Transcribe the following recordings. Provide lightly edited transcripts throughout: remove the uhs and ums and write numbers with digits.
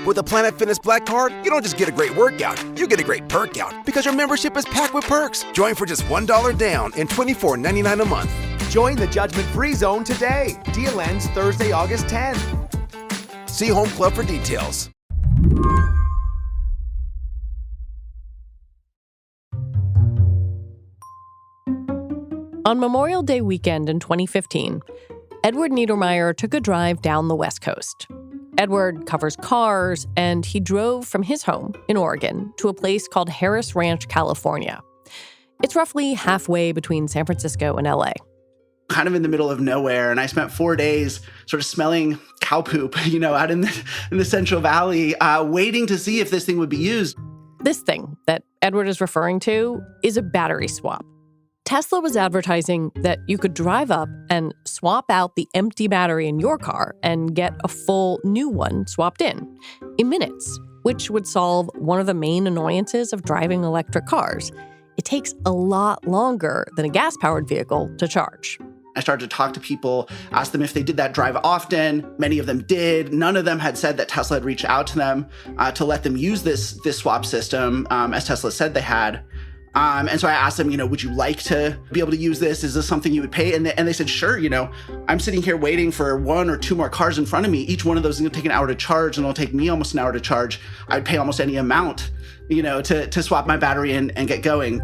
With a Planet Fitness Black Card, you don't just get a great workout, you get a great perk out because your membership is packed with perks. Join for just $1 down and $24.99 a month. Join the judgment-free zone today. Deal ends Thursday, August 10th. See Home Club for details. On Memorial Day weekend in 2015, Edward Niedermeyer took a drive down the West Coast. Edward covers cars, and he drove from his home in Oregon to a place called Harris Ranch, California. It's roughly halfway between San Francisco and LA. Kind of in the middle of nowhere, and I spent 4 days sort of smelling cow poop, out in the Central Valley, waiting to see if this thing would be used. This thing that Edward is referring to is a battery swap. Tesla was advertising that you could drive up and swap out the empty battery in your car and get a full new one swapped in minutes, which would solve one of the main annoyances of driving electric cars. It takes a lot longer than a gas-powered vehicle to charge. I started to talk to people, asked them if they did that drive often. Many of them did. None of them had said that Tesla had reached out to them to let them use this swap system, as Tesla said they had. And so I asked them, would you like to be able to use this? Is this something you would pay? And they said, sure. I'm sitting here waiting for 1 or 2 more cars in front of me. Each one of those is going to take an hour to charge, and it'll take me almost an hour to charge. I'd pay almost any amount, to swap my battery and get going.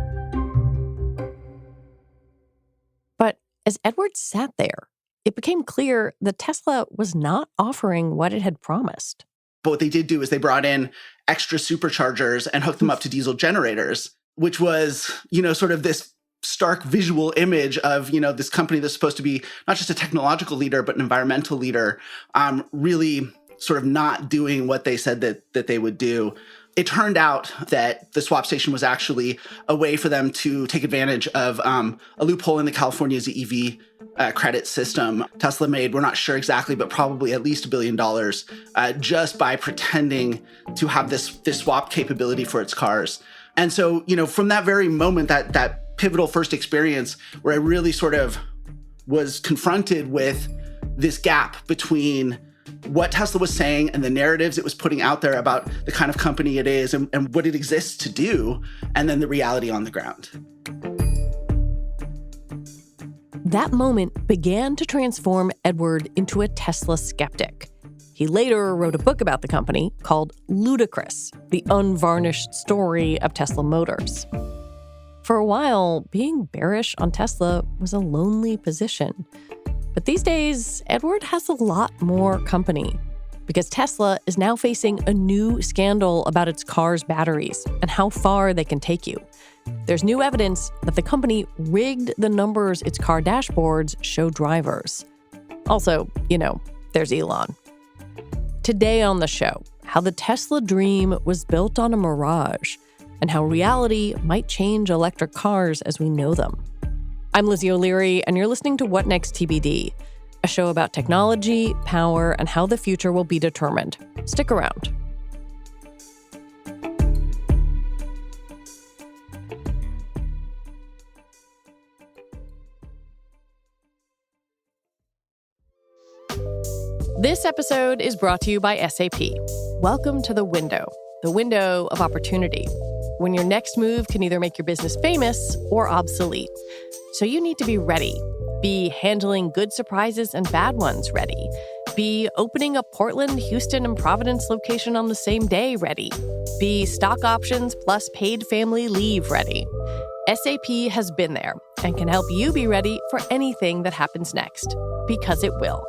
But as Edward sat there, it became clear that Tesla was not offering what it had promised. But what they did do is they brought in extra superchargers and hooked them up to diesel generators, which was, sort of this stark visual image of, this company that's supposed to be not just a technological leader, but an environmental leader, really sort of not doing what they said that they would do. It turned out that the swap station was actually a way for them to take advantage of a loophole in the California's EV credit system. Tesla made, we're not sure exactly, but probably at least $1 billion just by pretending to have this swap capability for its cars. And so, from that very moment, that pivotal first experience where I really sort of was confronted with this gap between what Tesla was saying and the narratives it was putting out there about the kind of company it is and what it exists to do, and then the reality on the ground. That moment began to transform Edward into a Tesla skeptic. He later wrote a book about the company called Ludicrous, the unvarnished story of Tesla Motors. For a while, being bearish on Tesla was a lonely position. But these days, Edward has a lot more company because Tesla is now facing a new scandal about its car's batteries and how far they can take you. There's new evidence that the company rigged the numbers its car dashboards show drivers. Also, there's Elon. Today on the show, how the Tesla dream was built on a mirage and how reality might change electric cars as we know them. I'm Lizzie O'Leary, and you're listening to What Next TBD, a show about technology, power, and how the future will be determined. Stick around. This episode is brought to you by SAP. Welcome to the window of opportunity, when your next move can either make your business famous or obsolete. So you need to be ready. Be handling good surprises and bad ones ready. Be opening a Portland, Houston, and Providence location on the same day ready. Be stock options plus paid family leave ready. SAP has been there and can help you be ready for anything that happens next, because it will.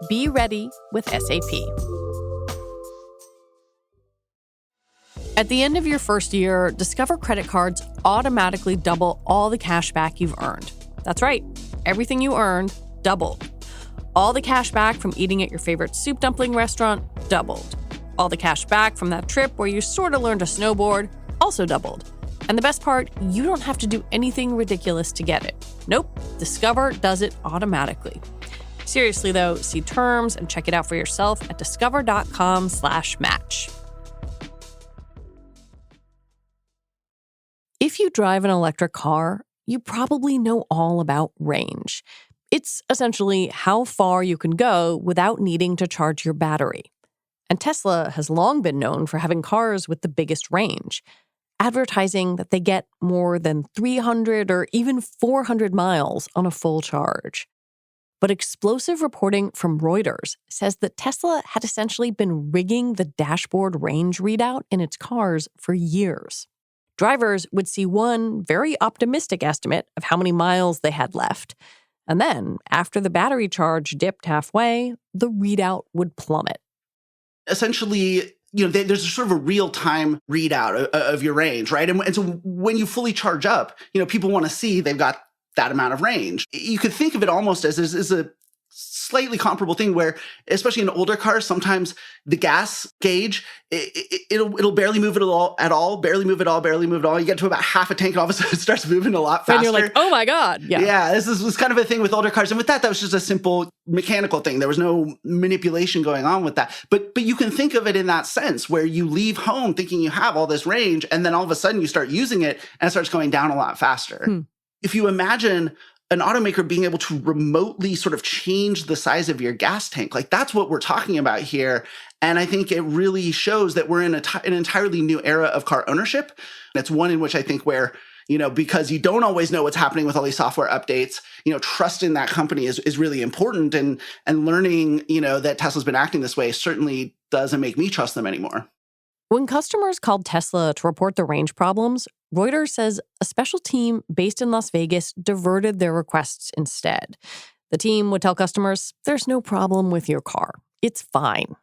Be ready with SAP. At the end of your first year, Discover credit cards automatically double all the cash back you've earned. That's right. Everything you earned doubled. All the cash back from eating at your favorite soup dumpling restaurant doubled. All the cash back from that trip where you sort of learned to snowboard also doubled. And the best part, you don't have to do anything ridiculous to get it. Nope, Discover does it automatically. Seriously though, see terms and check it out for yourself at discover.com/match. If you drive an electric car, you probably know all about range. It's essentially how far you can go without needing to charge your battery. And Tesla has long been known for having cars with the biggest range, advertising that they get more than 300 or even 400 miles on a full charge. But explosive reporting from Reuters says that Tesla had essentially been rigging the dashboard range readout in its cars for years. Drivers would see one very optimistic estimate of how many miles they had left. And then, after the battery charge dipped halfway, the readout would plummet. Essentially, there's sort of a real-time readout of your range, right? And so when you fully charge up, people want to see they've got that amount of range. You could think of it almost as a slightly comparable thing where, especially in older cars, sometimes the gas gauge, it'll barely move it at all, barely move it all. You get to about half a tank and all of a sudden it starts moving a lot faster. And you're like, oh my God. Yeah. Yeah, this was kind of a thing with older cars. And with that was just a simple mechanical thing. There was no manipulation going on with that. But you can think of it in that sense where you leave home thinking you have all this range and then all of a sudden you start using it and it starts going down a lot faster. If you imagine an automaker being able to remotely sort of change the size of your gas tank, like that's what we're talking about here. And I think it really shows that we're in an entirely new era of car ownership. It's one in which I think where, because you don't always know what's happening with all these software updates, trust in that company is really important. And learning, that Tesla's been acting this way certainly doesn't make me trust them anymore. When customers called Tesla to report the range problems, Reuters says a special team based in Las Vegas diverted their requests instead. The team would tell customers, there's no problem with your car. It's fine.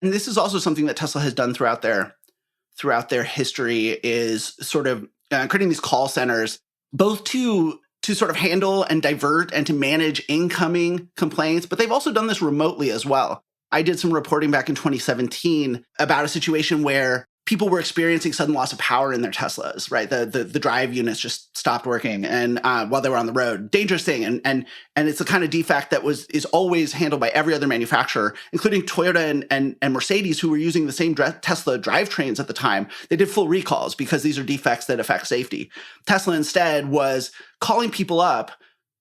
And this is also something that Tesla has done throughout their history is sort of creating these call centers, both to sort of handle and divert and to manage incoming complaints, but they've also done this remotely as well. I did some reporting back in 2017 about a situation where people were experiencing sudden loss of power in their Teslas, right? The drive units just stopped working and while they were on the road. Dangerous thing. And it's the kind of defect that is always handled by every other manufacturer, including Toyota and Mercedes, who were using the same Tesla drivetrains at the time. They did full recalls because these are defects that affect safety. Tesla instead was calling people up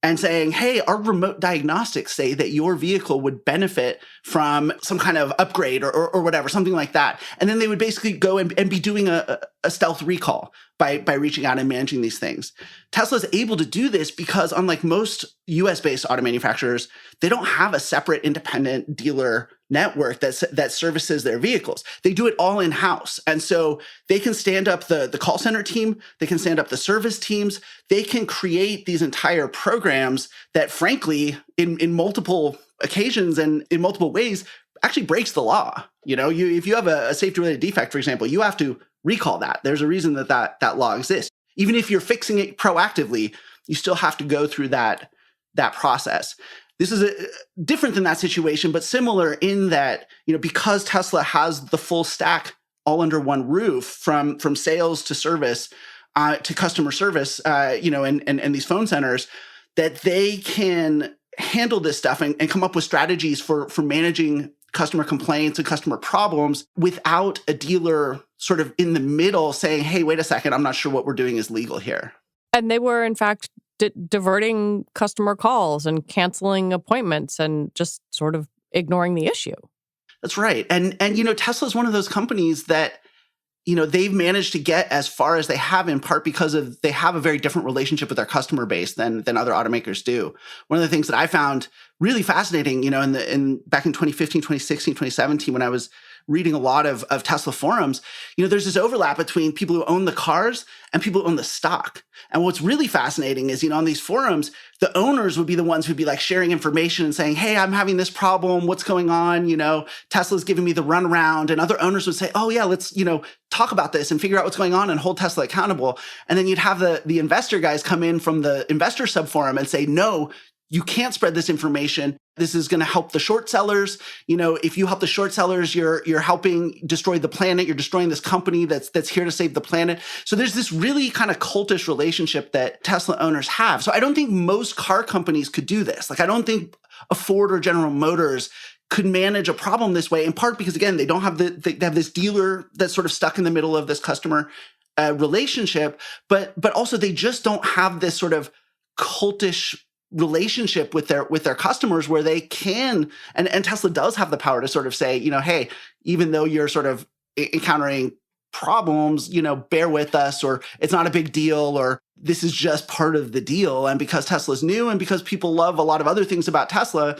and saying, hey, our remote diagnostics say that your vehicle would benefit from some kind of upgrade or whatever, something like that. And then they would basically go and be doing a stealth recall by reaching out and managing these things. Tesla's able to do this because unlike most US-based auto manufacturers, they don't have a separate independent dealer network that services their vehicles. They do it all in-house. And so they can stand up the call center team, they can stand up the service teams, they can create these entire programs that frankly, in multiple occasions and in multiple ways, actually breaks the law. If you have a safety-related defect, for example, you have to recall that. There's a reason that law exists. Even if you're fixing it proactively, you still have to go through that process. This is different than that situation, but similar in that, because Tesla has the full stack all under one roof, from sales to service to customer service, and these phone centers, that they can handle this stuff and come up with strategies for managing customer complaints and customer problems without a dealer sort of in the middle saying, hey, wait a second, I'm not sure what we're doing is legal here. And they were, in fact, diverting customer calls and canceling appointments and just sort of ignoring the issue. That's right. And Tesla is one of those companies that, they've managed to get as far as they have in part because they have a very different relationship with their customer base than other automakers do. One of the things that I found really fascinating, back in 2015, 2016, 2017, when I was reading a lot of Tesla forums, there's this overlap between people who own the cars and people who own the stock. And what's really fascinating is, on these forums, the owners would be the ones who'd be like sharing information and saying, hey, I'm having this problem. What's going on? Tesla's giving me the runaround. And other owners would say, oh yeah, let's, talk about this and figure out what's going on and hold Tesla accountable. And then you'd have the investor guys come in from the investor subforum and say, no, you can't spread this information. This is going to help the short sellers. If you help the short sellers, you're helping destroy the planet. You're destroying this company that's here to save the planet. So there's this really kind of cultish relationship that Tesla owners have. So I don't think most car companies could do this. Like, I don't think a Ford or General Motors could manage a problem this way, in part because, again, they don't have they have this dealer that's sort of stuck in the middle of this customer relationship, but also they just don't have this sort of cultish relationship with their customers where they can, and Tesla does have the power to sort of say, hey, even though you're sort of encountering problems, bear with us, or it's not a big deal, or this is just part of the deal. And because Tesla's new and because people love a lot of other things about Tesla,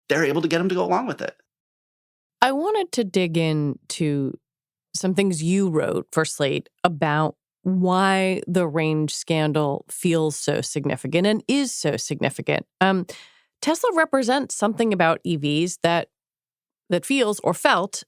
they're able to get them to go along with it. I wanted to dig into some things you wrote for Slate about why the range scandal feels so significant and is so significant. Tesla represents something about EVs that feels or felt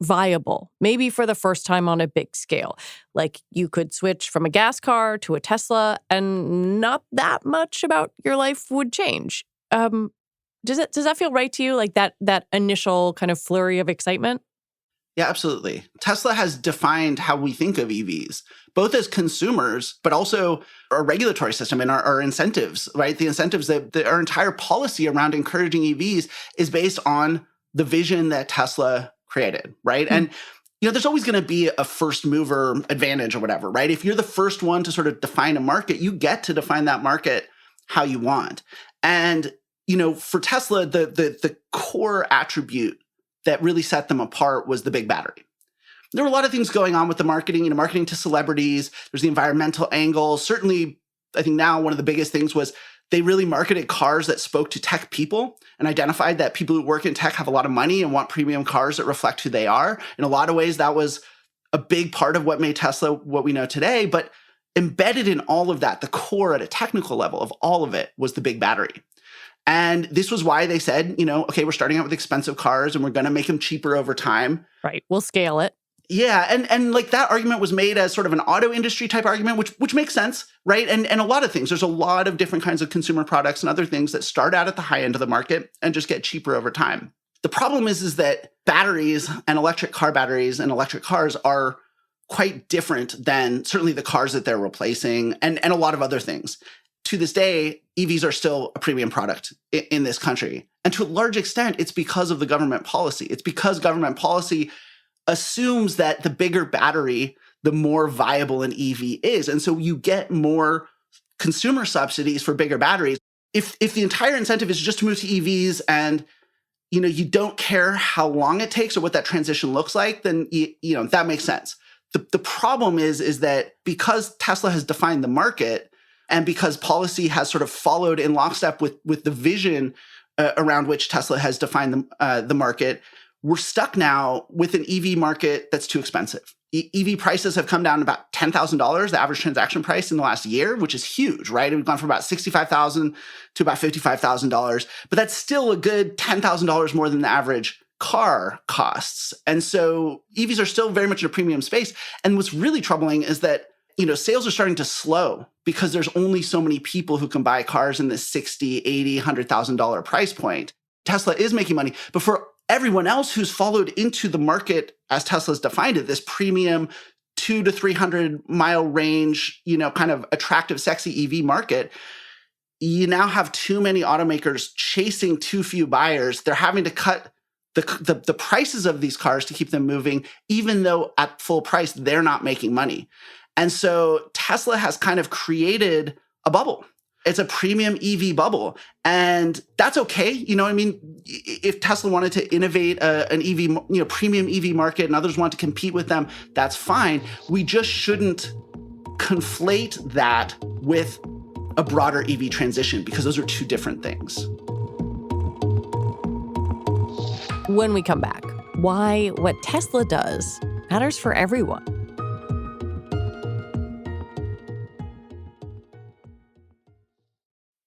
viable, maybe for the first time on a big scale. Like you could switch from a gas car to a Tesla and not that much about your life would change. Does that feel right to you? Like that initial kind of flurry of excitement? Yeah, absolutely. Tesla has defined how we think of EVs, both as consumers, but also our regulatory system and our incentives, right? The incentives that our entire policy around encouraging EVs is based on the vision that Tesla created, right? Mm-hmm. And there's always going to be a first mover advantage or whatever, right? If you're the first one to sort of define a market, you get to define that market how you want. And for Tesla, the core attribute that really set them apart was the big battery. There were a lot of things going on with the marketing, marketing to celebrities. There's the environmental angle. Certainly, I think now one of the biggest things was they really marketed cars that spoke to tech people and identified that people who work in tech have a lot of money and want premium cars that reflect who they are. In a lot of ways, that was a big part of what made Tesla what we know today. But embedded in all of that, the core at a technical level of all of it was the big battery. And this was why they said, okay, we're starting out with expensive cars and we're going to make them cheaper over time. Right. We'll scale it. Yeah. And like that argument was made as sort of an auto industry type argument, which makes sense, right? And a lot of things. There's a lot of different kinds of consumer products and other things that start out at the high end of the market and just get cheaper over time. The problem is that batteries and electric car batteries and electric cars are quite different than certainly the cars that they're replacing and a lot of other things. To this day, EVs are still a premium product in this country. And to a large extent, it's because of the government policy. It's because government policy assumes that the bigger battery, the more viable an EV is. And so you get more consumer subsidies for bigger batteries. If the entire incentive is just to move to EVs and you don't care how long it takes or what that transition looks like, then that makes sense. The problem is that because Tesla has defined the market, and because policy has sort of followed in lockstep with the vision around which Tesla has defined the market, we're stuck now with an EV market that's too expensive. EV prices have come down about $10,000, the average transaction price in the last year, which is huge, right? We've gone from about $65,000 to about $55,000, but that's still a good $10,000 more than the average car costs. And so EVs are still very much in a premium space. And what's really troubling is that sales are starting to slow because there's only so many people who can buy cars in this $60,000, $80,000, $100,000 price point. Tesla is making money, but for everyone else who's followed into the market as Tesla's defined it, this premium 200 to 300 mile range, kind of attractive, sexy EV market, you now have too many automakers chasing too few buyers. They're having to cut the prices of these cars to keep them moving, even though at full price, they're not making money. And so Tesla has kind of created a bubble. It's a premium EV bubble. And that's okay. If Tesla wanted to innovate an EV, premium EV market and others want to compete with them, that's fine. We just shouldn't conflate that with a broader EV transition because those are two different things. When we come back, why what Tesla does matters for everyone.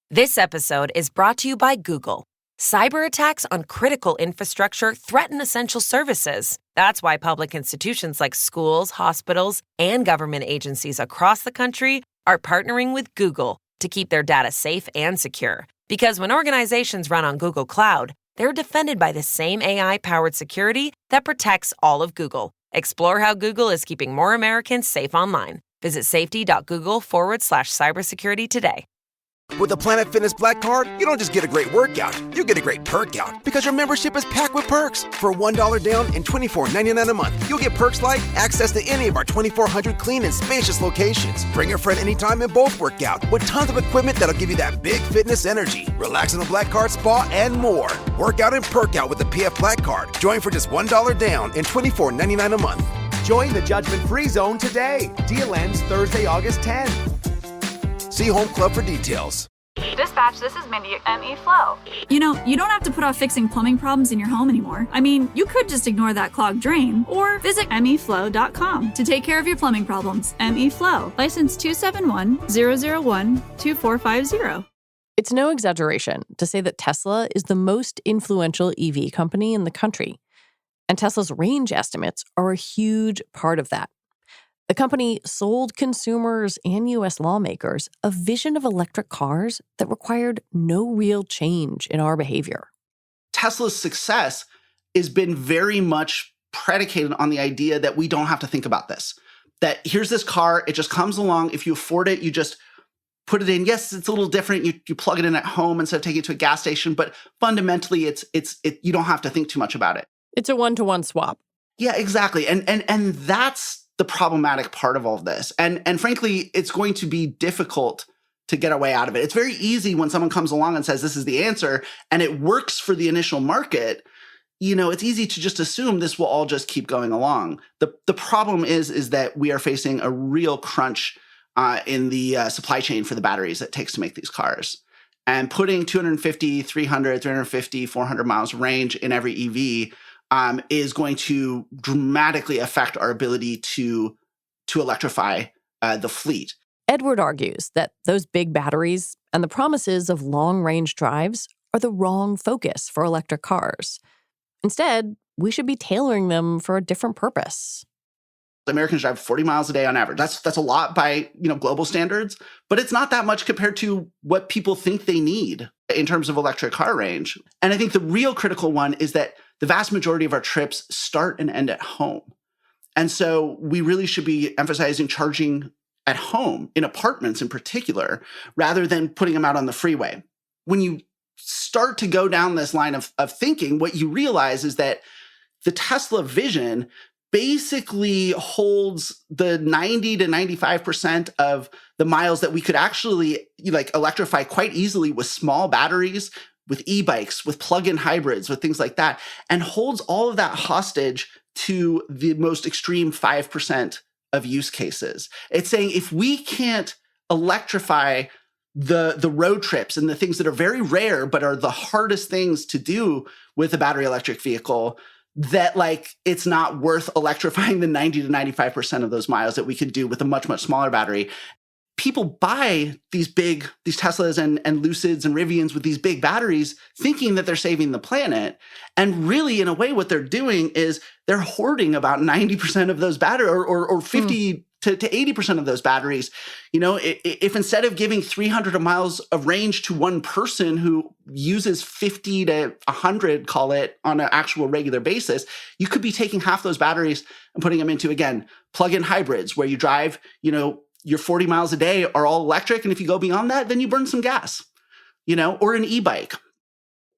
This episode is brought to you by Google. Cyber attacks on critical infrastructure threaten essential services. That's why public institutions like schools, hospitals, and government agencies across the country are partnering with Google to keep their data safe and secure. Because when organizations run on Google Cloud, they're defended by the same AI-powered security that protects all of Google. Explore how Google is keeping more Americans safe online. Visit safety.google/cybersecurity today. With the Planet Fitness Black Card, you don't just get a great workout, you get a great perk out because your membership is packed with perks. For $1 down and $24.99 a month, you'll get perks like access to any of our 2,400 clean and spacious locations. Bring a friend anytime and both work out with tons of equipment that'll give you that big fitness energy. Relax in the Black Card spa and more. Work out and perk out with the PF Black Card. Join for just $1 down and $24.99 a month. Join the judgment-free zone today. Deal ends Thursday, August 10th. See Home Club for details. Dispatch, this is Mindy at ME Flow. You know, you don't have to put off fixing plumbing problems in your home anymore. I mean, you could just ignore that clogged drain or visit meflow.com to take care of your plumbing problems. ME Flow, license 271-001-2450. It's no exaggeration to say that Tesla is the most influential EV company in the country. And Tesla's range estimates are a huge part of that. The company sold consumers and U.S. lawmakers a vision of electric cars that required no real change in our behavior. Tesla's success has been very much predicated on the idea that we don't have to think about this. That here's this car, it just comes along. If you afford it, you just put it in. Yes, it's a little different. You plug it in at home instead of taking it to a gas station, but fundamentally, you don't have to think too much about it. It's a one-to-one swap. Yeah, exactly. And that's the problematic part of all of this. And frankly, it's going to be difficult to get our way out of it. It's very easy when someone comes along and says this is the answer and it works for the initial market. You know, it's easy to just assume this will all just keep going along. The problem is that we are facing a real crunch in the supply chain for the batteries that it takes to make these cars. And putting 250, 300, 350, 400 miles range in every EV is going to dramatically affect our ability to electrify the fleet. Edward argues that those big batteries and the promises of long-range drives are the wrong focus for electric cars. Instead, we should be tailoring them for a different purpose. Americans drive 40 miles a day on average. That's a lot by, global standards, but it's not that much compared to what people think they need in terms of electric car range. And I think the real critical one is that the vast majority of our trips start and end at home. And so we really should be emphasizing charging at home, in apartments in particular, rather than putting them out on the freeway. When you start to go down this line of thinking, what you realize is that the Tesla vision basically holds the 90 to 95% of the miles that we could actually electrify quite easily with small batteries, with e-bikes, with plug-in hybrids, with things like that, and holds all of that hostage to the most extreme 5% of use cases. It's saying if we can't electrify the road trips and the things that are very rare but are the hardest things to do with a battery electric vehicle, that it's not worth electrifying the 90 to 95% of those miles that we could do with a much, much smaller battery. People buy these Teslas and Lucids and Rivians with these big batteries thinking that they're saving the planet. And really, in a way, what they're doing is they're hoarding about 90% of those batteries or 50 to 80% of those batteries. If instead of giving 300 miles of range to one person who uses 50 to 100, call it, on an actual regular basis, you could be taking half those batteries and putting them into, again, plug-in hybrids where you drive, your 40 miles a day are all electric. And if you go beyond that, then you burn some gas, or an e-bike.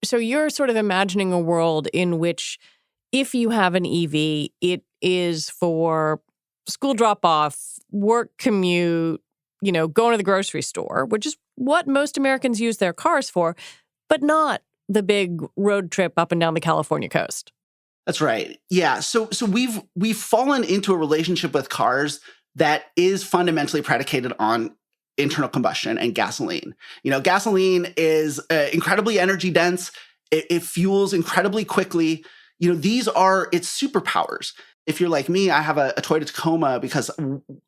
So you're sort of imagining a world in which if you have an EV, it is for school drop-off, work commute, going to the grocery store, which is what most Americans use their cars for, but not the big road trip up and down the California coast. That's right. Yeah. So we've fallen into a relationship with cars that is fundamentally predicated on internal combustion and gasoline. Gasoline is incredibly energy dense. It fuels incredibly quickly. These are its superpowers. If you're like me, I have a Toyota Tacoma because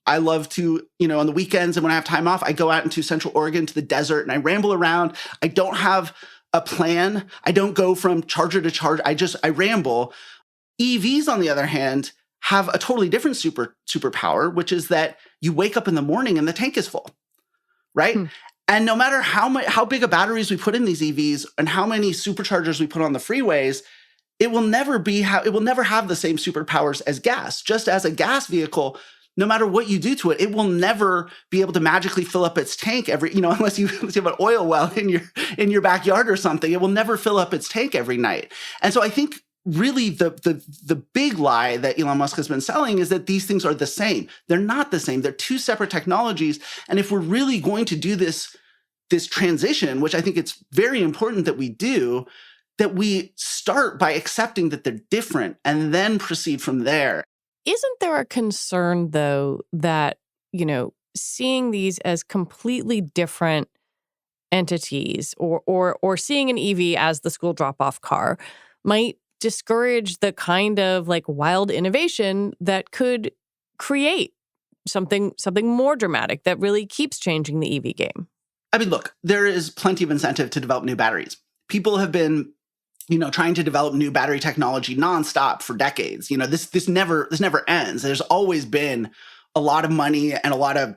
I love to, on the weekends and when I have time off, I go out into Central Oregon to the desert and I ramble around. I don't have a plan. I don't go from charger to charge. I ramble. EVs, on the other hand, have a totally different superpower, which is that you wake up in the morning and the tank is full, right? And no matter how big of batteries we put in these EVs and how many superchargers we put on the freeways, it will never have the same superpowers as gas. Just as a gas vehicle no matter what you do to it, it will never be able to magically fill up its tank unless you have an oil well in your backyard or something. It will never fill up its tank every night. And so I think really the big lie that Elon Musk has been selling is that these things are the same. They're not the same. They're two separate technologies. And if we're really going to do this transition, which I think it's very important that we do, that we start by accepting that they're different and then proceed from there. Isn't there a concern, though, that, seeing these as completely different entities or seeing an EV as the school drop-off car might discourage the kind of wild innovation that could create something more dramatic that really keeps changing the EV game? I mean, look, there is plenty of incentive to develop new batteries. People have been trying to develop new battery technology nonstop for decades. This never ends. There's always been a lot of money and a lot of,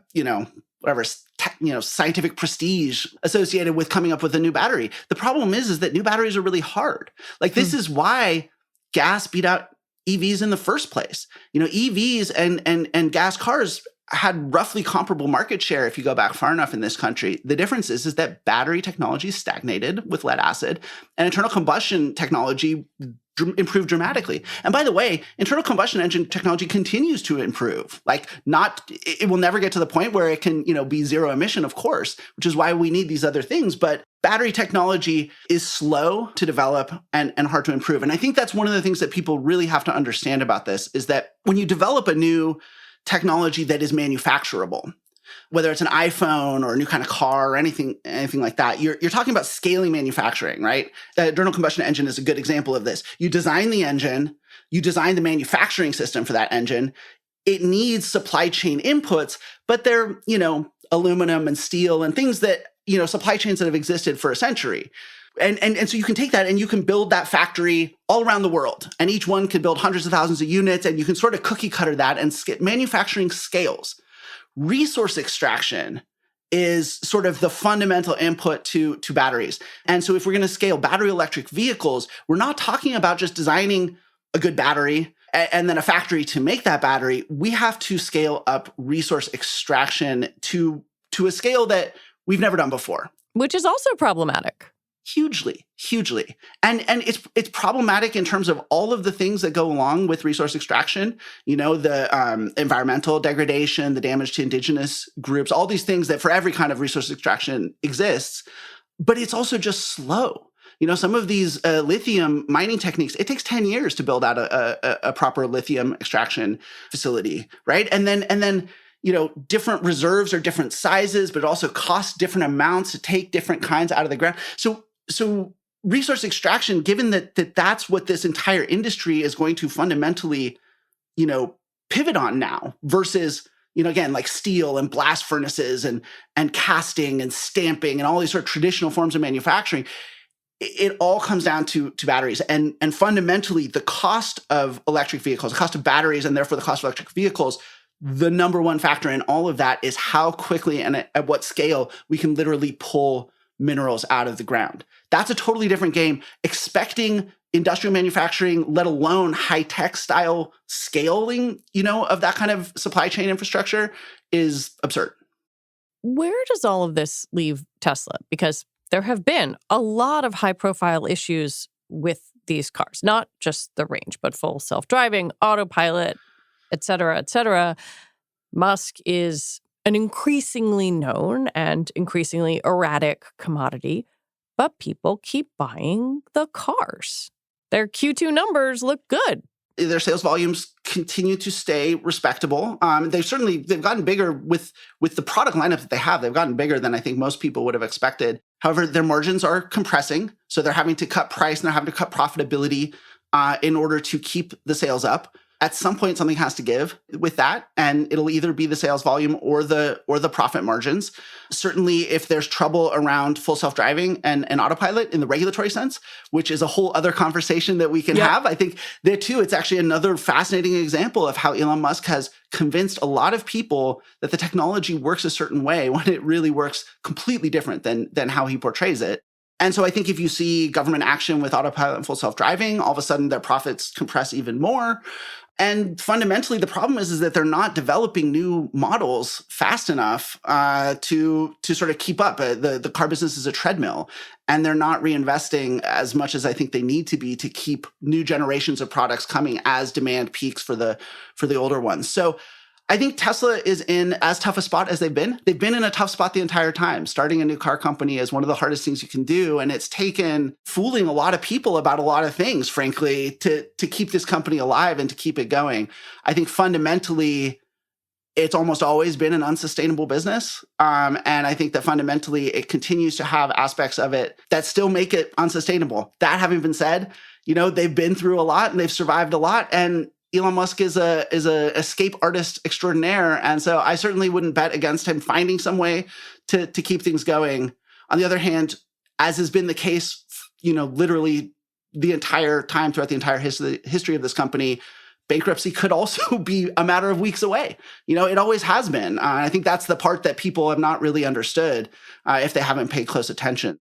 scientific prestige associated with coming up with a new battery. The problem is that new batteries are really hard. This is why gas beat out EVs in the first place. EVs and gas cars had roughly comparable market share if you go back far enough in this country. The difference is that battery technology stagnated with lead acid and internal combustion technology improved dramatically. And by the way, internal combustion engine technology continues to improve. It will never get to the point where it can, be zero emission, of course, which is why we need these other things. But battery technology is slow to develop and hard to improve. And I think that's one of the things that people really have to understand about this is that when you develop a new technology that is manufacturable, whether it's an iPhone or a new kind of car or anything like that, you're talking about scaling manufacturing, right? The internal combustion engine is a good example of this. You design the engine, you design the manufacturing system for that engine. It needs supply chain inputs, but they're, aluminum and steel and things that, supply chains that have existed for a century. And so you can take that and you can build that factory all around the world. And each one can build hundreds of thousands of units, and you can sort of cookie cutter that and manufacturing scales. Resource extraction is sort of the fundamental input to batteries. And so if we're going to scale battery electric vehicles, we're not talking about just designing a good battery and then a factory to make that battery. We have to scale up resource extraction to a scale that we've never done before. Which is also problematic. Hugely. And it's problematic in terms of all of the things that go along with resource extraction, the environmental degradation, the damage to indigenous groups, all these things that for every kind of resource extraction exists. But it's also just slow. Some of these lithium mining techniques, it takes 10 years to build out a proper lithium extraction facility, right? And then different reserves are different sizes, but it also costs different amounts to take different kinds out of the ground. So resource extraction, given that that's what this entire industry is going to fundamentally, pivot on now versus, again, like steel and blast furnaces and casting and stamping and all these sort of traditional forms of manufacturing, it all comes down to batteries. And fundamentally, the cost of electric vehicles, the cost of batteries, and therefore the cost of electric vehicles, the number one factor in all of that is how quickly and at what scale we can literally pull minerals out of the ground. That's a totally different game. Expecting industrial manufacturing, let alone high-tech style scaling, of that kind of supply chain infrastructure is absurd. Where does all of this leave Tesla? Because there have been a lot of high-profile issues with these cars, not just the range, but full self-driving, autopilot, et cetera, et cetera. Musk is an increasingly known and increasingly erratic commodity, but people keep buying the cars. Their Q2 numbers look good. Their sales volumes continue to stay respectable. They've gotten bigger with the product lineup that they have. They've gotten bigger than I think most people would have expected. However, their margins are compressing, so they're having to cut price and they're having to cut profitability in order to keep the sales up. At some point, something has to give with that, and it'll either be the sales volume or the profit margins. Certainly, if there's trouble around full self-driving and autopilot in the regulatory sense, which is a whole other conversation that we can have, I think there too, it's actually another fascinating example of how Elon Musk has convinced a lot of people that the technology works a certain way when it really works completely different than how he portrays it. And so I think if you see government action with autopilot and full self-driving, all of a sudden their profits compress even more. And fundamentally, the problem is that they're not developing new models fast enough to sort of keep up. The car business is a treadmill, and they're not reinvesting as much as I think they need to be to keep new generations of products coming as demand peaks for the older ones. So I think Tesla is in as tough a spot as they've been. They've been in a tough spot the entire time. Starting a new car company is one of the hardest things you can do. And it's taken fooling a lot of people about a lot of things, frankly, to keep this company alive and to keep it going. I think fundamentally, it's almost always been an unsustainable business. And I think that fundamentally, it continues to have aspects of it that still make it unsustainable. That having been said, they've been through a lot and they've survived a lot. And Elon Musk is a escape artist extraordinaire. And so I certainly wouldn't bet against him finding some way to keep things going. On the other hand, as has been the case, literally the entire time throughout the entire history of this company, bankruptcy could also be a matter of weeks away. It always has been. I think that's the part that people have not really understood if they haven't paid close attention.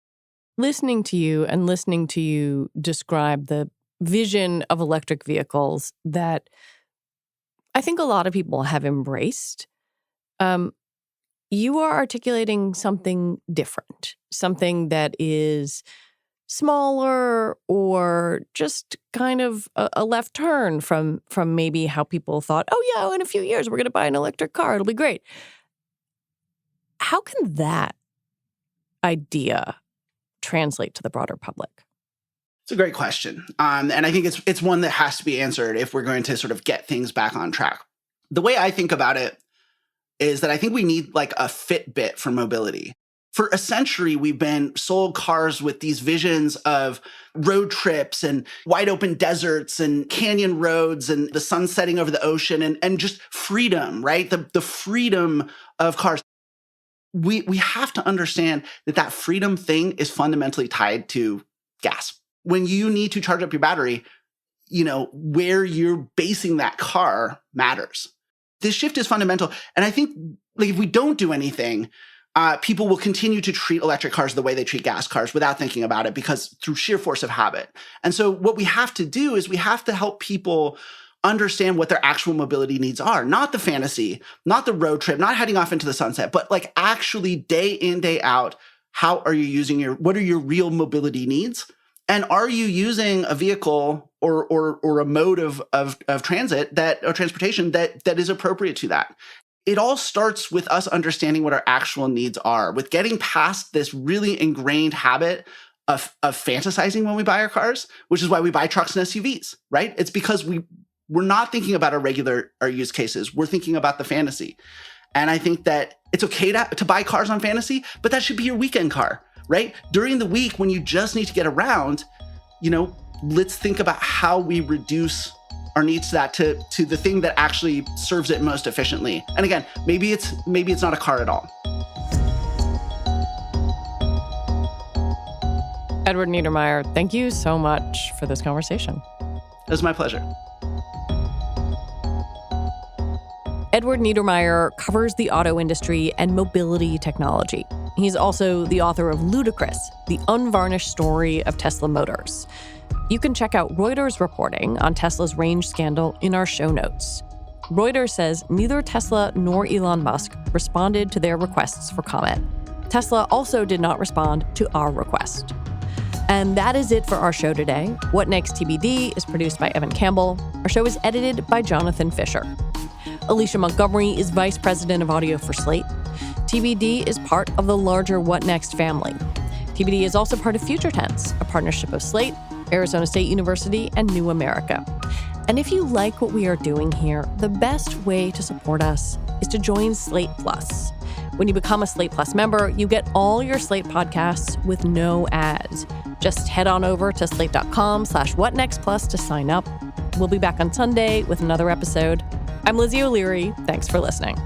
Listening to you describe the vision of electric vehicles that I think a lot of people have embraced, you are articulating something different, something that is smaller or just kind of a left turn from maybe how people thought, oh yeah, in a few years we're going to buy an electric car, it'll be great. How can that idea translate to the broader public? It's a great question. And I think it's one that has to be answered if we're going to sort of get things back on track. The way I think about it is that I think we need like a Fitbit for mobility. For a century, we've been sold cars with these visions of road trips and wide open deserts and canyon roads and the sun setting over the ocean and just freedom, right? The freedom of cars. We have to understand that freedom thing is fundamentally tied to gas. When you need to charge up your battery, where you're basing that car matters. This shift is fundamental. And I think if we don't do anything, people will continue to treat electric cars the way they treat gas cars without thinking about it because through sheer force of habit. And so what we have to do is we have to help people understand what their actual mobility needs are. Not the fantasy, not the road trip, not heading off into the sunset, but like actually day in, day out, how are you using what are your real mobility needs? And are you using a vehicle or a mode of transit or transportation that is appropriate to that? It all starts with us understanding what our actual needs are, with getting past this really ingrained habit of fantasizing when we buy our cars, which is why we buy trucks and SUVs, right? It's because we're not thinking about our use cases. We're thinking about the fantasy. And I think that it's okay to buy cars on fantasy, but that should be your weekend car. Right? During the week, when you just need to get around, let's think about how we reduce our needs to the thing that actually serves it most efficiently. And again, maybe it's not a car at all. Edward Niedermeyer, thank you so much for this conversation. It was my pleasure. Edward Niedermeyer covers the auto industry and mobility technology. He's also the author of Ludicrous, the unvarnished story of Tesla Motors. You can check out Reuters reporting on Tesla's range scandal in our show notes. Reuters says neither Tesla nor Elon Musk responded to their requests for comment. Tesla also did not respond to our request. And that is it for our show today. What Next TBD is produced by Evan Campbell. Our show is edited by Jonathan Fisher. Alicia Montgomery is vice president of audio for Slate. TBD is part of the larger What Next family. TBD is also part of Future Tense, a partnership of Slate, Arizona State University, and New America. And if you like what we are doing here, the best way to support us is to join Slate Plus. When you become a Slate Plus member, you get all your Slate podcasts with no ads. Just head on over to slate.com/whatnextplus to sign up. We'll be back on Sunday with another episode. I'm Lizzie O'Leary. Thanks for listening.